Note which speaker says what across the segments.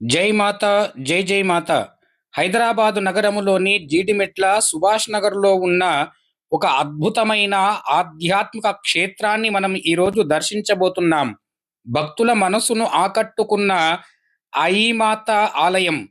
Speaker 1: జై మాత జై జై మాత. హైదరాబాదు నగరములోని జీడిమెట్ల సుభాష్ నగర్లో ఉన్న ఒక అద్భుతమైన ఆధ్యాత్మిక క్షేత్రాన్ని మనం ఈరోజు దర్శించబోతున్నాం. భక్తుల మనసును ఆకట్టుకున్న ఆయిమాత ఆలయం.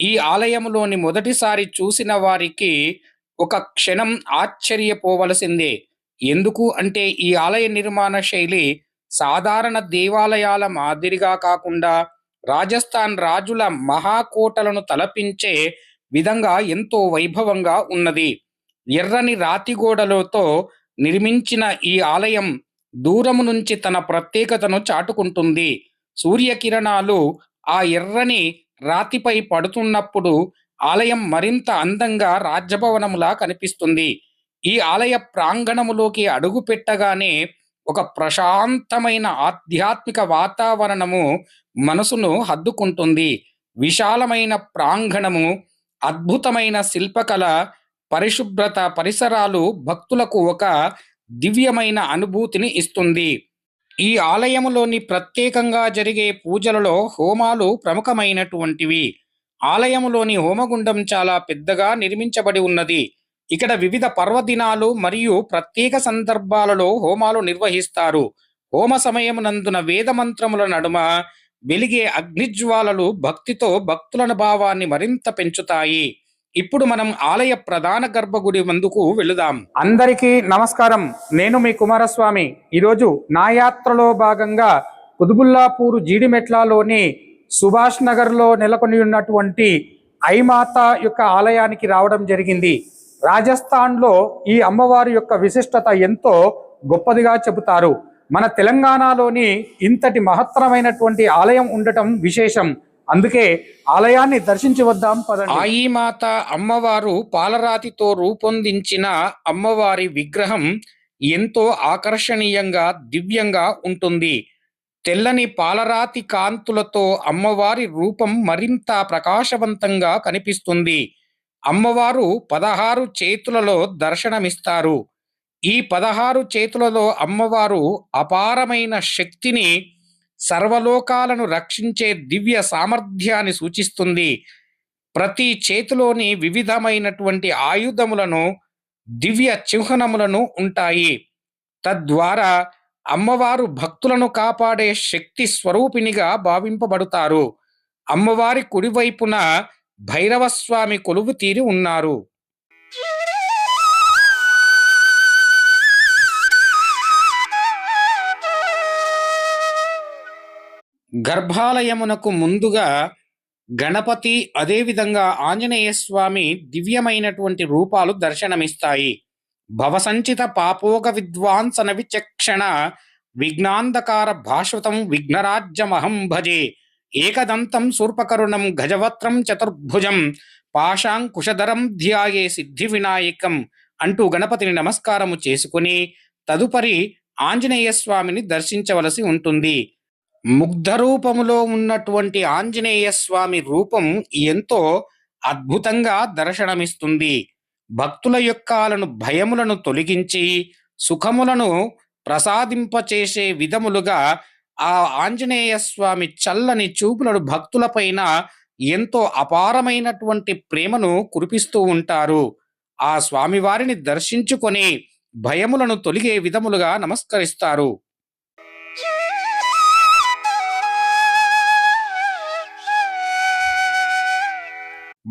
Speaker 1: ఈ ఆలయంలోని మొదటిసారి చూసిన వారికి ఒక క్షణం ఆశ్చర్యపోవలసిందే. ఎందుకు అంటే ఈ ఆలయ నిర్మాణ శైలి సాధారణ దేవాలయాల మాదిరిగా కాకుండా రాజస్థాన్ రాజుల మహాకోటలను తలపించే విధంగా ఎంతో వైభవంగా ఉన్నది. ఎర్రని రాతిగోడలతో నిర్మించిన ఈ ఆలయం దూరము నుంచి తన ప్రత్యేకతను చాటుకుంటుంది. సూర్యకిరణాలు ఆ ఎర్రని రాతిపై పడుతున్నప్పుడు ఆలయం మరింత అందంగా రాజభవనములా కనిపిస్తుంది. ఈ ఆలయ ప్రాంగణములోకి అడుగు పెట్టగానే ఒక ప్రశాంతమైన ఆధ్యాత్మిక వాతావరణము మనసును హద్దుకుంటుంది. విశాలమైన ప్రాంగణము, అద్భుతమైన శిల్పకళ, పరిశుభ్రత, పరిసరాలు భక్తులకు ఒక దివ్యమైన అనుభూతిని ఇస్తుంది. ఈ ఆలయములోని ప్రత్యేకంగా జరిగే పూజలలో హోమాలు ప్రముఖమైనటువంటివి. ఆలయములోని హోమగుండం చాలా పెద్దగా నిర్మించబడి ఉన్నది. ఇక్కడ వివిధ పర్వదినాలు మరియు ప్రత్యేక సందర్భాలలో హోమాలు నిర్వహిస్తారు. హోమ సమయమునందున వేద మంత్రముల నడుమ వెలిగే అగ్నిజ్వాలలు భక్తితో భక్తుల భావాన్ని మరింత పెంచుతాయి. ఇప్పుడు మనం ఆలయ ప్రధాన గర్భగుడి ముందుకు వెళుదాం. అందరికీ నమస్కారం. నేను మీ కుమారస్వామి. ఈరోజు నా యాత్రలో భాగంగా కుతుబుల్లాపూర్ జీడిమెట్లలోని సుభాష్ నగర్లో నెలకొని ఉన్నటువంటి ఐమాత యొక్క ఆలయానికి రావడం జరిగింది. రాజస్థాన్లో ఈ అమ్మవారి యొక్క విశిష్టత ఎంతో గొప్పదిగా చెబుతారు. మన తెలంగాణలోని ఇంతటి మహత్తరమైనటువంటి ఆలయం ఉండటం విశేషం. అందుకే ఆలయాన్ని దర్శించి వద్దాం పదండి. ఆయిమాత అమ్మవారు పాలరాతితో రూపొందించిన అమ్మవారి విగ్రహం ఎంతో ఆకర్షణీయంగా దివ్యంగా ఉంటుంది. తెల్లని పాలరాతి కాంతులతో అమ్మవారి రూపం మరింత ప్రకాశవంతంగా కనిపిస్తుంది. అమ్మవారు 16 చేతులలో దర్శనమిస్తారు. ఈ 16 చేతులలో అమ్మవారు అపారమైన శక్తిని, సర్వలోకాలను రక్షించే దివ్య సామర్థ్యాన్ని సూచిస్తుంది. ప్రతి చేతిలోని వివిధమైనటువంటి ఆయుధములను, దివ్య చిహ్నములను ఉంటాయి. తద్వారా అమ్మవారు భక్తులను కాపాడే శక్తి స్వరూపిణిగా భావింపబడతారు. అమ్మవారి కుడివైపున భైరవస్వామి కొలువు తీరి ఉన్నారు. గర్భాలయమునకు ముందుగా గణపతి, అదేవిధంగా ఆంజనేయ స్వామి దివ్యమైనటువంటి రూపాలు దర్శనమిస్తాయి. భవసంచిత పాపోగ విద్వాంసన విచక్షణ విఘ్నాంధకార భాషవతం విఘ్నరాజ్యమహం భజే ఏకదంతం శూర్పకరుణం గజవత్రం చతుర్భుజం పాశాంకుశధరం ధ్యాయే సిద్ధి వినాయకం అంటూ గణపతిని నమస్కారము చేసుకుని తదుపరి ఆంజనేయ స్వామిని దర్శించవలసి ఉంటుంది. ముగ్ధ రూపములో ఉన్నటువంటి ఆంజనేయ స్వామి రూపం ఎంతో అద్భుతంగా దర్శనమిస్తుంది. భక్తుల యొక్కలను భయములను తొలగించి సుఖములను ప్రసాదింపచేసే విధములుగా ఆ ఆంజనేయ స్వామి చల్లని చూపులను భక్తులపైన ఎంతో అపారమైనటువంటి ప్రేమను కురిపిస్తూ ఉంటారు. ఆ స్వామివారిని దర్శించుకొని భయములను తొలగే విధములుగా నమస్కరిస్తారు.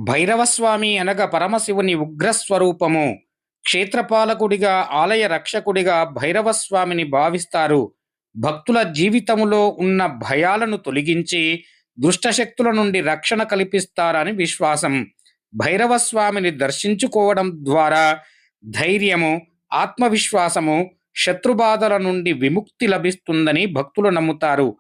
Speaker 1: భైరవస్వామి అనగా పరమశివుని ఉగ్రస్వరూపము. క్షేత్రపాలకుడిగా, ఆలయ రక్షకుడిగా భైరవస్వామిని భావిస్తారు. భక్తుల జీవితములో ఉన్న భయాలను తొలగించి దుష్టశక్తుల నుండి రక్షణ కల్పిస్తారని విశ్వాసం. భైరవస్వామిని దర్శించుకోవడం ద్వారా ధైర్యము, ఆత్మవిశ్వాసము, శత్రుబాధల నుండి విముక్తి లభిస్తుందని భక్తులు నమ్ముతారు.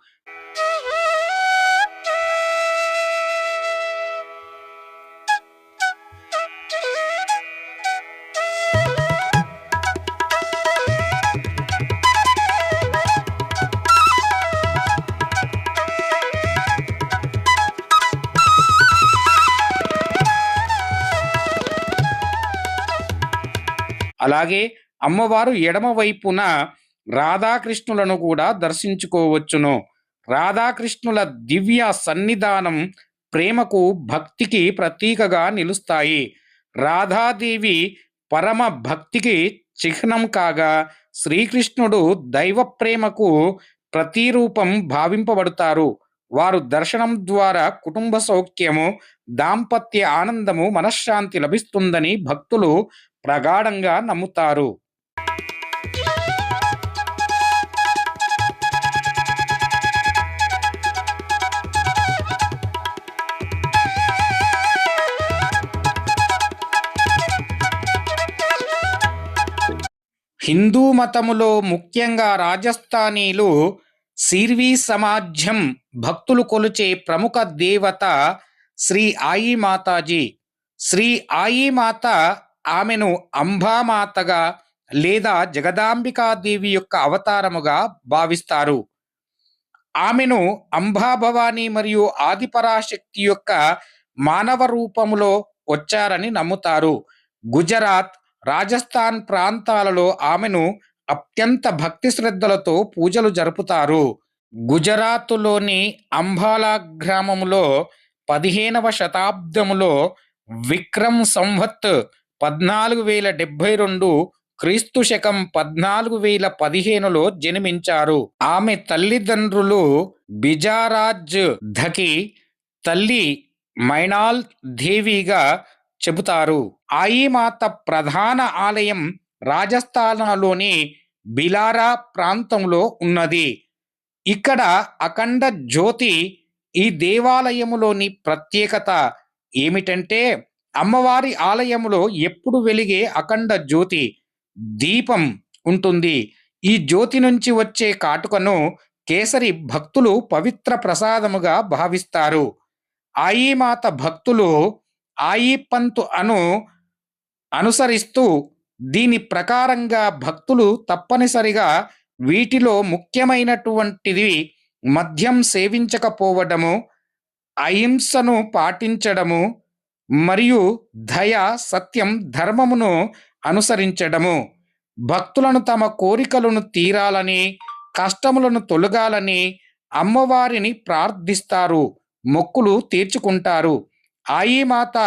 Speaker 1: అలాగే అమ్మవారు ఎడమ వైపున రాధాకృష్ణులను కూడా దర్శించుకోవచ్చును. రాధాకృష్ణుల దివ్య సన్నిధానం ప్రేమకు భక్తికి ప్రతీకగా నిలుస్తాయి. రాధాదేవి పరమ భక్తికి చిహ్నం కాగా, శ్రీకృష్ణుడు దైవ ప్రేమకు ప్రతిరూపం భావింపబడతారు. వారు దర్శనం ద్వారా కుటుంబ సౌఖ్యము, దాంపత్య ఆనందము, మనశ్శాంతి లభిస్తుందని భక్తులు ప్రగాఢంగా నమ్ముతారు. హిందూ మతములో ముఖ్యంగా రాజస్థానీలు సిర్వీ సమాజం భక్తులు కొలిచే ప్రముఖ దేవత శ్రీ ఆయి మాతాజీ. శ్రీ ఆయి మాత ఆమెను అంబామాతగా లేదా జగదాంబికాదేవి యొక్క అవతారముగా భావిస్తారు. ఆమెను అంబాభవాని మరియు ఆదిపరాశక్తి యొక్క మానవ రూపములో వచ్చారని నమ్ముతారు. గుజరాత్, రాజస్థాన్ ప్రాంతాలలో ఆమెను అత్యంత భక్తి శ్రద్ధలతో పూజలు జరుపుతారు. గుజరాతులోని అంబాలా గ్రామములో 15వ శతాబ్దములో విక్రమ్ సంవత్ 1472 క్రీస్తు శకం 1415లో జన్మించారు. ఆమె తల్లిదండ్రులు బిజారాజ్ ధకి, తల్లి మైనాల్ దేవిగా చెబుతారు. ఆయిమాత ప్రధాన ఆలయం రాజస్థాన్లోని బిలారా ప్రాంతంలో ఉన్నది. ఇక్కడ అఖండ జ్యోతి. ఈ దేవాలయములోని ప్రత్యేకత ఏమిటంటే, అమ్మవారి ఆలయములో ఎప్పుడు వెలిగే అఖండ జ్యోతి దీపం ఉంటుంది. ఈ జ్యోతి నుంచి వచ్చే కాటుకను కేసరి భక్తులు పవిత్ర ప్రసాదముగా భావిస్తారు. ఆయిమాత భక్తులు ఆయి పంతు అనుసరిస్తూ దీని ప్రకారంగా భక్తులు తప్పనిసరిగా వీటిలో ముఖ్యమైనటువంటిది మద్యం సేవించకపోవడము, అహింసను పాటించడము మరియు దయ, సత్యం, ధర్మమును అనుసరించడము. భక్తులను తమ కోరికలను తీరాలని, కష్టములను తొలగాలని అమ్మవారిని ప్రార్థిస్తారు, మొక్కులు తీర్చుకుంటారు. ఆయిమాత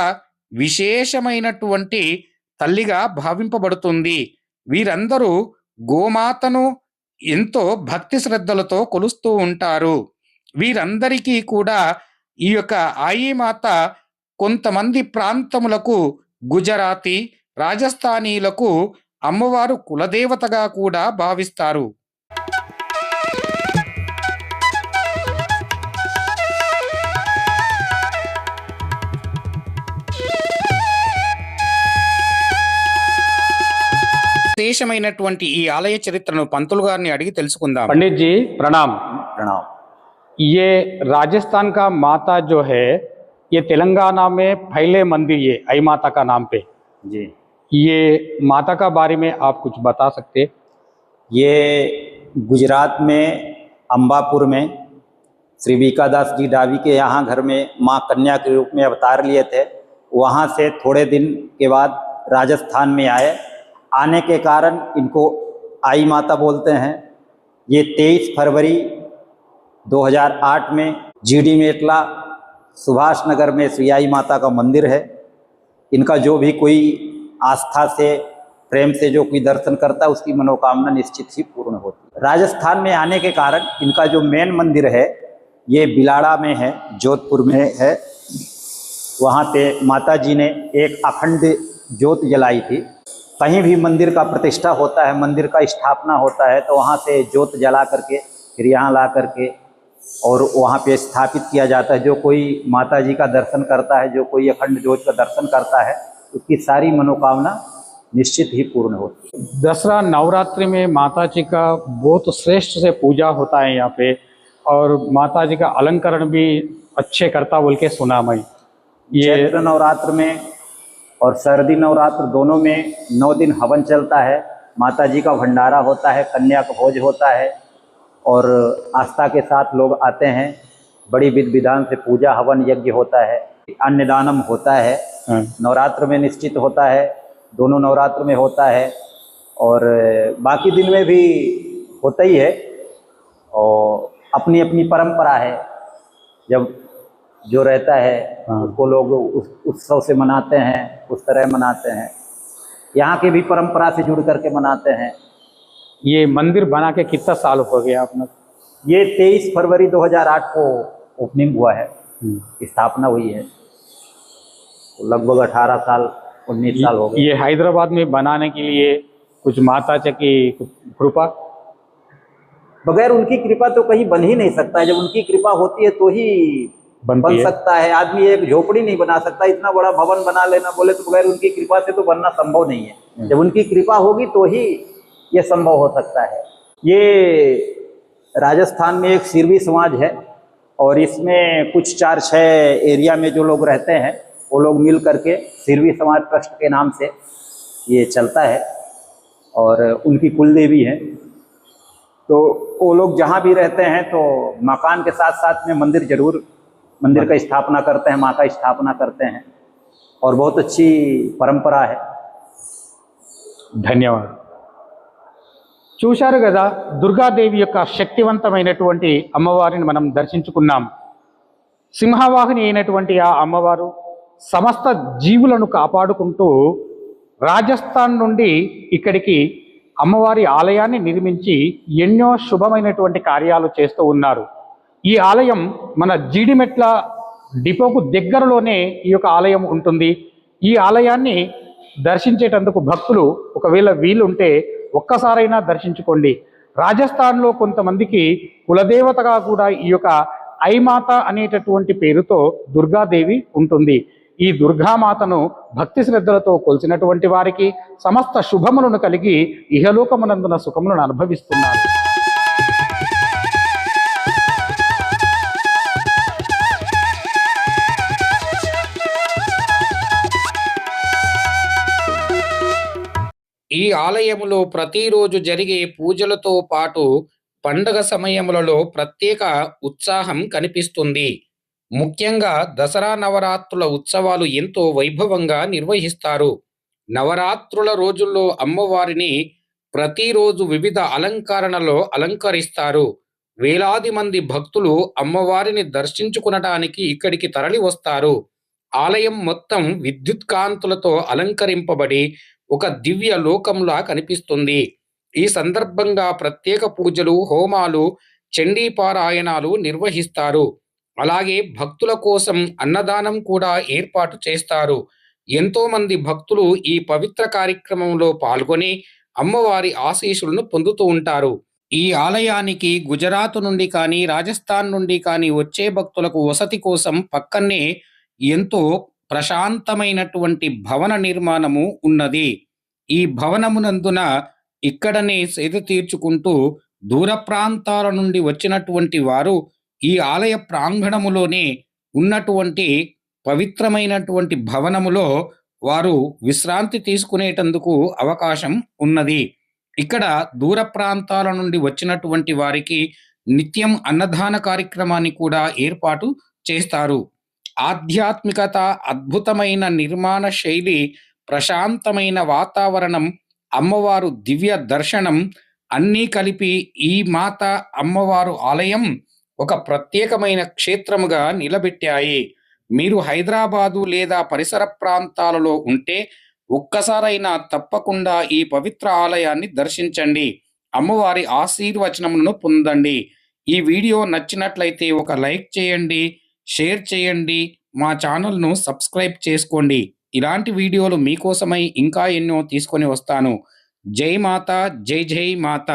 Speaker 1: విశేషమైనటువంటి తల్లిగా భావింపబడుతుంది. వీరందరూ గోమాతను ఎంతో భక్తి శ్రద్ధలతో కొలుస్తూ ఉంటారు. వీరందరికీ కూడా ఈ యొక్క ఆయిమాత కొంతమంది ప్రాంతములకు గుజరాతీ, రాజస్థానీలకు అమ్మవారు కులదేవతగా కూడా భావిస్తారు. విశేషమైనటువంటి ఈ ఆలయ చరిత్రను పంతులు గారిని అడిగి తెలుసుకుందాం.
Speaker 2: पंडित जी प्रणाम।
Speaker 3: प्रणाम।
Speaker 2: ये राजस्थान का माता जो है, ये तेलंगाना में फैले मंदिर, ये आई माता का नाम पे,
Speaker 3: जी,
Speaker 2: ये माता का बारे में आप कुछ बता सकते?
Speaker 3: ये गुजरात में अंबापुर में श्री बीकादास जी डावी के यहाँ घर में माँ कन्या के रूप में अवतार लिए थे। वहाँ से थोड़े दिन के बाद राजस्थान में आए। आने के कारण इनको आई माता बोलते हैं। ये 23 फरवरी 2008 में जीडी मेटला सुभाष नगर में श्री आई माता का मंदिर है। इनका जो भी कोई आस्था से, प्रेम से जो कोई दर्शन करता है, उसकी मनोकामना निश्चित ही पूर्ण होती है। राजस्थान में आने के कारण इनका जो मेन मंदिर है ये बिलाड़ा में है, जोधपुर में है। वहाँ पे माता जी ने एक अखंड ज्योत जलाई थी। कहीं भी मंदिर का प्रतिष्ठा होता है, मंदिर का स्थापना होता है, तो वहाँ से ज्योत जला करके फिर यहाँ ला करके और वहाँ पे स्थापित किया जाता है। जो कोई माता जी का दर्शन करता है, जो कोई अखंड ज्योत का दर्शन करता है, उसकी सारी मनोकामना निश्चित ही पूर्ण होती है।
Speaker 2: दसरा नवरात्रि में माता जी का बहुत श्रेष्ठ से पूजा होता है यहाँ पे, और माता जी का अलंकरण भी अच्छे करता बोल के सुना मैं। ये
Speaker 3: चैत्र नवरात्र में और सर्दी नवरात्र दोनों में 9 दिन हवन चलता है। माता जी का भंडारा होता है, कन्या का भोज होता है और आस्था के साथ लोग आते हैं। बड़ी विधि विधान से पूजा हवन यज्ञ होता है, अन्नदानम होता है। नवरात्र में निश्चित होता है, दोनों नवरात्र में होता है और बाकी दिन में भी होता ही है। और अपनी अपनी परंपरा है। जब जो रहता है
Speaker 2: हाँ।
Speaker 3: उसको लोग उत्सव से मनाते हैं, उस तरह मनाते हैं। यहाँ की भी परंपरा से जुड़ करके मनाते हैं।
Speaker 2: ये मंदिर बना के कितना साल हो गया आपने?
Speaker 3: ये 23 फरवरी 2008 को ओपनिंग हुआ है, स्थापना हुई है। तो लगभग 18 साल 19 साल हो गए।
Speaker 2: ये हैदराबाद में बनाने के लिए कुछ माताजी की कृपा?
Speaker 3: बगैर उनकी कृपा तो कहीं बन ही नहीं सकता है। जब उनकी कृपा होती है तो ही
Speaker 2: बनती
Speaker 3: बन
Speaker 2: है।
Speaker 3: सकता है। आदमी एक झोपड़ी नहीं बना सकता, इतना बड़ा भवन बना लेना बोले तो बगैर उनकी कृपा से तो बनना संभव नहीं है। जब उनकी कृपा होगी तो ही ये संभव हो सकता है। ये राजस्थान में एक सिरवी समाज है और इसमें कुछ 4-6 एरिया में जो लोग रहते हैं वो लोग मिल करके सिरवी समाज ट्रस्ट के नाम से ये चलता है और उनकी कुलदेवी है। तो वो लोग जहाँ भी रहते हैं तो मकान के साथ साथ में मंदिर का स्थापना करते हैं, माँ का स्थापना करते हैं और बहुत अच्छी परंपरा है।
Speaker 2: ధన్యవాదాలు. చూశారు కదా, దుర్గాదేవి యొక్క శక్తివంతమైనటువంటి అమ్మవారిని మనం దర్శించుకున్నాం. సింహవాహిని అయినటువంటి ఆ అమ్మవారు సమస్త జీవులను కాపాడుకుంటూ రాజస్థాన్ నుండి ఇక్కడికి అమ్మవారి ఆలయాన్ని నిర్మించి ఎన్నో శుభమైనటువంటి కార్యాలు చేస్తూ ఉన్నారు. ఈ ఆలయం మన జీడిమెట్ల డిపోకు దగ్గరలోనే ఈ యొక్క ఆలయం ఉంటుంది. ఈ ఆలయాన్ని దర్శించేటందుకు భక్తులు ఒకవేళ వీలుంటే ఒక్కసారైనా దర్శించుకోండి. రాజస్థాన్లో కొంతమందికి కులదేవతగా కూడా ఈ యొక్క ఐమాత అనేటటువంటి పేరుతో దుర్గాదేవి ఉంటుంది. ఈ దుర్గామాతను భక్తి శ్రద్ధలతో కొలిసినటువంటి వారికి సమస్త శుభములను కలిగి ఇహలోకమునందున సుఖములను అనుభవిస్తున్నారు.
Speaker 1: ఈ ఆలయములో ప్రతిరోజు జరిగే పూజలతో పాటు పండగ సమయములలో ప్రత్యేక ఉత్సాహం కనిపిస్తుంది. ముఖ్యంగా దసరా నవరాత్రుల ఉత్సవాలు ఎంతో వైభవంగా నిర్వహిస్తారు. నవరాత్రుల రోజుల్లో అమ్మవారిని ప్రతిరోజు వివిధ అలంకరణలో అలంకరిస్తారు. వేలాది మంది భక్తులు అమ్మవారిని దర్శించుకునటానికి ఇక్కడికి తరలి వస్తారు. ఆలయం మొత్తం విద్యుత్ కాంతులతో అలంకరింపబడి ఒక దివ్య లోకంలా కనిపిస్తుంది. ఈ సందర్భంగా ప్రత్యేక పూజలు, హోమాలు, చండీపారాయణాలు నిర్వహిస్తారు. అలాగే భక్తుల కోసం అన్నదానం కూడా ఏర్పాటు చేస్తారు. ఎంతో మంది భక్తులు ఈ పవిత్ర కార్యక్రమంలో పాల్గొని అమ్మవారి ఆశీస్సులను పొందుతూ ఉంటారు. ఈ ఆలయానికి గుజరాత్ నుండి కానీ, రాజస్థాన్ నుండి కానీ వచ్చే భక్తులకు వసతి కోసం పక్కనే ఎంతో ప్రశాంతమైనటువంటి భవన నిర్మాణము ఉన్నది. ఈ భవనమునందున ఇక్కడనే సేద తీర్చుకుంటూ దూర ప్రాంతాల నుండి వచ్చినటువంటి వారు ఈ ఆలయ ప్రాంగణములోనే ఉన్నటువంటి పవిత్రమైనటువంటి భవనములో వారు విశ్రాంతి తీసుకునేటందుకు అవకాశం ఉన్నది. ఇక్కడ దూర ప్రాంతాల నుండి వచ్చినటువంటి వారికి నిత్యం అన్నదాన కార్యక్రమాన్ని కూడా ఏర్పాటు చేస్తారు. ఆధ్యాత్మికత, అద్భుతమైన నిర్మాణ శైలి, ప్రశాంతమైన వాతావరణం, అమ్మవారు దివ్య దర్శనం అన్నీ కలిపి ఈ మాత అమ్మవారు ఆలయం ఒక ప్రత్యేకమైన క్షేత్రముగా నిలబెట్టాయి. మీరు హైదరాబాదు లేదా పరిసర ప్రాంతాలలో ఉంటే ఒక్కసారైనా తప్పకుండా ఈ పవిత్ర ఆలయాన్ని దర్శించండి. అమ్మవారి ఆశీర్వచనములను పొందండి. ఈ వీడియో నచ్చినట్లయితే ఒక లైక్ చేయండి, షేర్ చేయండి, మా ఛానల్ను సబ్స్క్రైబ్ చేసుకోండి. ఇలాంటి వీడియోలు మీకోసమై ఇంకా ఎన్నో తీసుకొని వస్తాను. జై మాత, జై జై మాత.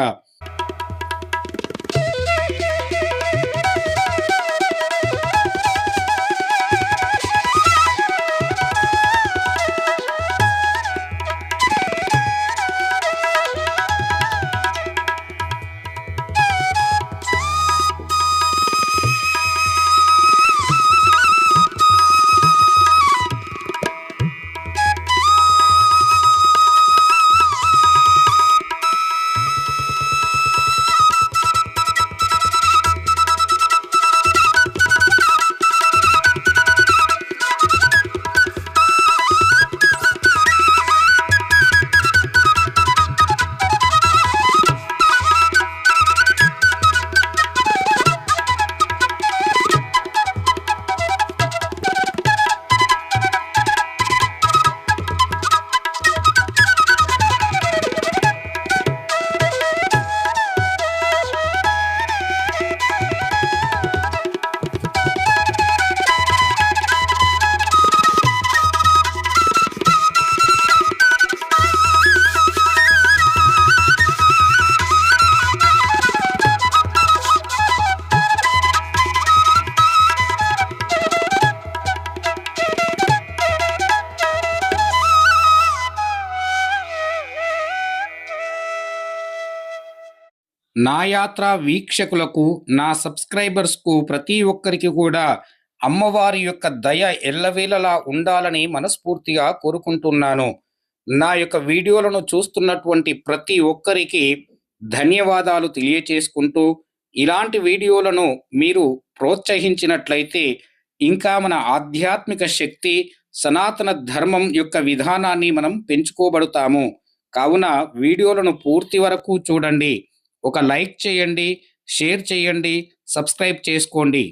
Speaker 1: నా యాత్ర వీక్షకులకు, నా సబ్స్క్రైబర్స్కు ప్రతి ఒక్కరికి కూడా అమ్మవారి యొక్క దయ ఎల్లవేళలా ఉండాలని మనస్ఫూర్తిగా కోరుకుంటున్నాను. నా యొక్క వీడియోలను చూస్తున్నటువంటి ప్రతి ఒక్కరికి ధన్యవాదాలు తెలియచేసుకుంటూ, ఇలాంటి వీడియోలను మీరు ప్రోత్సహించినట్లయితే ఇంకా మన ఆధ్యాత్మిక శక్తి, సనాతన ధర్మం యొక్క విధానాన్ని మనం పెంచుకోబడుతాము. కావున వీడియోలను పూర్తి వరకు చూడండి. ఒక లైక్ చేయండి, షేర్ చేయండి, సబ్స్క్రైబ్ చేసుకోండి.